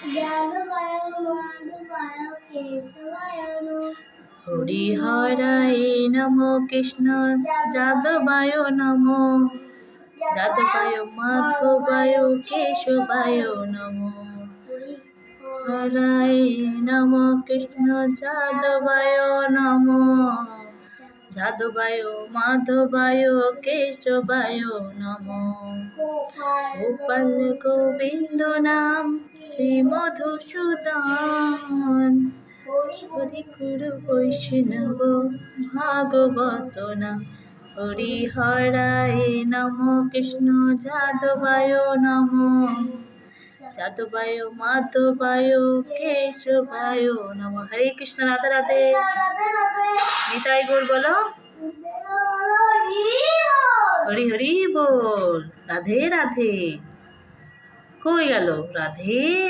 যাদবায় মাধবায় কেশবায় নমঃ। হরিহরায় নমো কৃষ্ণ যাদবায় নমো, যাদবায় মাধবায় কেশবায় নমো। হরায় নমো কৃষ্ণ যাদবায় নমো, যাদবায় মাধবায় কেশবায় নমো। গোপাল গোবিন্দ নাম শ্রী মধুসূদন, হরি গুরু বৈষ্ণব ভাগবত নাম। হরিহরায় নমো কৃষ্ণ যাদবায় নমো, যাদবায় মাধবায় কেশবায় নমো। হরে কৃষ্ণ, রাধে রাধে। নিতাই গৌর বলো, হরি হরি বল, রাধে রাধে। কই গেল রাধে?